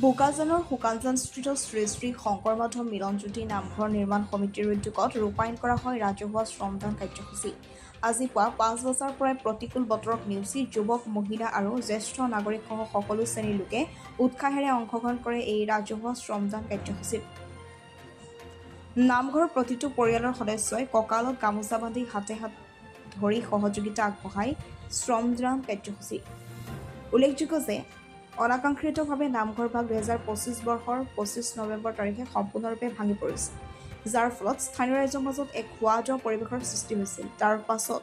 বোকাজানৰ শুকানজান ষ্ট্ৰীটত শ্ৰী শ্ৰী শংকৰ মাধৱ মিলনজ্যোতি নামঘৰ নিৰ্মাণ সমিতিৰ উদ্যোগত ৰূপায়ণ কৰা হয় ৰাজহুৱা শ্ৰমদান কাৰ্যসূচী। আজি পুৱা ৫ বজাৰ পৰাই প্ৰতিকূল বতৰক নেওচি যুৱক, মহিলা আৰু জ্যেষ্ঠ নাগৰিকসহ সকলো শ্ৰেণীৰ লোকে উৎসাহেৰে অংশগ্ৰহণ কৰে এই ৰাজহুৱা শ্ৰমদান কাৰ্যসূচীত। নামঘৰৰ প্ৰতিটো পৰিয়ালৰ সদস্যই কঁকালত গামোচা বান্ধি হাতে হাত ধৰি সহযোগিতা আগবঢ়ায় শ্ৰমদান কাৰ্যসূচী। উল্লেখযোগ্য যে অনাকাংক্ষিতভাৱে নামঘৰ ভাগ ২০২৫ বৰ্ষৰ ২৫ নৱেম্বৰ তাৰিখে সম্পূৰ্ণৰূপে ভাঙি পৰিছিল, যাৰ ফলত স্থানীয় ৰাইজৰ মাজত এক খোৱা-দোৱা পৰিৱেশৰ সৃষ্টি হৈছিল। তাৰ পাছত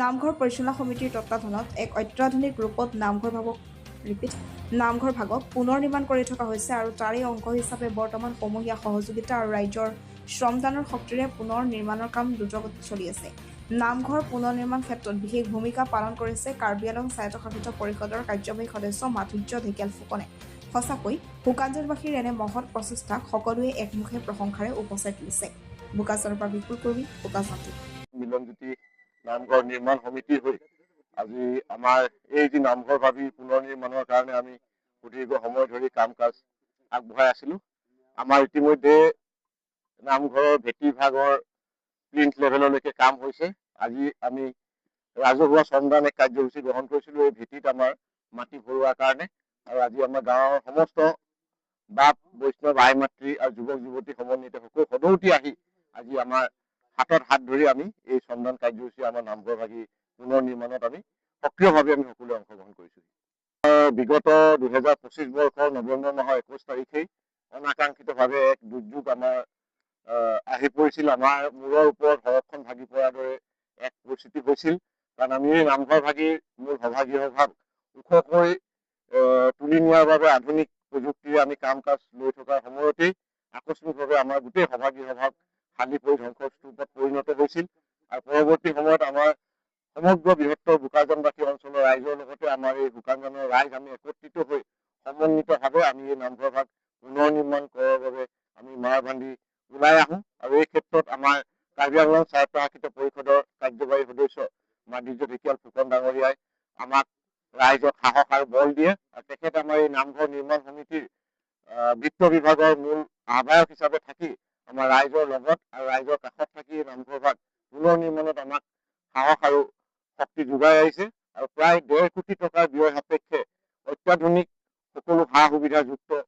নামঘৰ পৰিচালনা সমিতিৰ তত্বাৱধানত এক অত্যাধুনিক ৰূপত নামঘৰ ভাগক পুনৰ নিৰ্মাণ কৰি থকা হৈছে আৰু তাৰে অংশ হিচাপে বৰ্তমান সমূহীয়া সহযোগিতা আৰু ৰাইজৰ শ্ৰমদানৰ শক্তিৰে পুনৰ নিৰ্মাণৰ কাম দ্ৰুতগতিত চলি আছে। নামঘৰ পুনৰ নিৰ্মাণ ক্ষেত্ৰত বিশেষ ভূমিকা পালন কৰিছে কাৰ্বি আংলং স্বায়ত্তশাসিত পৰিষদৰ কাৰ্যবাহী সদস্য মাধুৰ্য ঢেকিয়াল ফুকনে। সঁচাকৈ শুকানজানবাসীৰ এনে মহৎ প্ৰচেষ্টাক সকলোৱে একমুখে প্ৰশংসাৰে উপচাই তুলিছে। বোকাজানৰ পৰা বিপুল কৰ্মী, বোকাজান। মিলনজ্যোতি নামঘৰ নিৰ্মাণ সমিতি হৈ আজি আমাৰ এই যি নামঘৰ ভাবি পুনৰ নিৰ্মাণৰ কাৰণে আমি সুদীৰ্ঘ সময় ধৰি কাম কাজ আগবঢ়াই আছিলো। আমাৰ ইতিমধ্যে নামঘৰৰ ভেটি ভাগৰ প্লিন্থ লেভেললৈকে কাম হৈছে। আজি আমি ৰাজহুৱা শ্ৰমদান এক কাৰ্যসূচী গ্ৰহণ কৰিছিলো এই ভেটিত আমাৰ মাটি ভৰোৱাৰ কাৰণে। আৰু আজি আমাৰ গাঁৱৰ সমস্ত বাপ, বৈষ্ণৱ, আই মাতৃ আৰু যুৱক যুৱতী সমন্বিত সকলো সদৌতি আহি আজি আমাৰ হাতত হাত ধৰি আমি এই শ্ৰমদান কাৰ্যসূচী আমাৰ নামঘৰ ভাগি পুনৰ নিৰ্মাণত আমি সক্ৰিয়ভাৱে আমি সকলোৱে অংশগ্ৰহণ কৰিছো। বিগত ২০২৫ বৰ্ষৰ নৱেম্বৰ মাহৰ ২১ তাৰিখেই অনাকাংক্ষিতভাৱে এক দুৰ্যোগ আমাৰ আহি পৰিছিল। আমাৰ মূৰৰ ওপৰত সৰহখন ভাগি পৰাৰ দৰে এক পৰিস্থিতি হৈছিল। কাৰণ আমি এই নামঘৰ ভাগিৰ মূল সভাগৃহ ভাগ ওখকৈ তুলি নিয়াৰ বাবে আধুনিক প্ৰযুক্তিৰে আমি কাম কাজ লৈ থকাৰ সময়তেই আকস্মিকভাৱে আমাৰ গোটেই সভাগৃহ ভাগ খালী পৰি ধ্বংসস্তূপত পৰিণত হৈছিল। আৰু পৰৱৰ্তী সময়ত আমাৰ সমগ্ৰ বৃহত্তৰ বোকাজানবাসী অঞ্চলৰ ৰাইজৰ লগতে আমাৰ এই শুকানজানৰ ৰাইজ আমি একত্ৰিত হৈ সমন্বিতভাৱে আমি এই নামঘৰ ভাগ পুনৰ নিৰ্মাণ কৰাৰ বাবে আমি মাৰ বান্ধি ওলাই আহোঁ। আৰু এই ক্ষেত্ৰত আমাৰ কাৰ্বি আংলং স্বায়ত্তশাসিত পৰিষদৰ কাৰ্যবাহী সদস্য মাধুৰ্য ঢেকিয়াল ফুকন ডাঙৰীয়াই আমাক ৰাইজক সাহস আৰু বল দিয়ে। আৰু তেখেত আমাৰ এই নামঘৰ নিৰ্মাণ সমিতিৰ বিত্ত বিভাগৰ মূল আহ্বায়ক হিচাপে থাকি আমাৰ ৰাইজৰ লগত আৰু ৰাইজৰ কাষত থাকি নামঘৰ ভাগ পুনৰ নিৰ্মাণত আমাক সাহস আৰু শক্তি যোগাই আহিছে। আৰু প্ৰায় ১.৫ কোটি টকাৰ ব্যয় সাপেক্ষে অত্যাধুনিক সকলো সা সুবিধাযুক্ত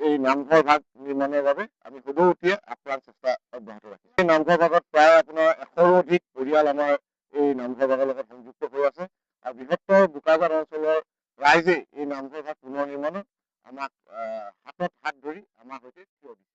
এই নামঘৰ ভাগ নিৰ্মাণৰ বাবে আমি সদৌতিয়ে আপ্ৰাণ চেষ্টা অব্যাহত ৰাখিম। এই নামঘৰ ভাগত প্ৰায় আপোনাৰ ১০০ৰো অধিক পৰিয়াল আমাৰ এই নামঘৰ ভাগৰ লগত সংযুক্ত হৈ আছে। আৰু বৃহত্তৰ বোকাজান অঞ্চলৰ ৰাইজে এই নামঘৰ ভাগ পুনৰ নিৰ্মাণত আমাক হাতত হাত ধৰি আমাৰ সৈতে থিয় দিছে।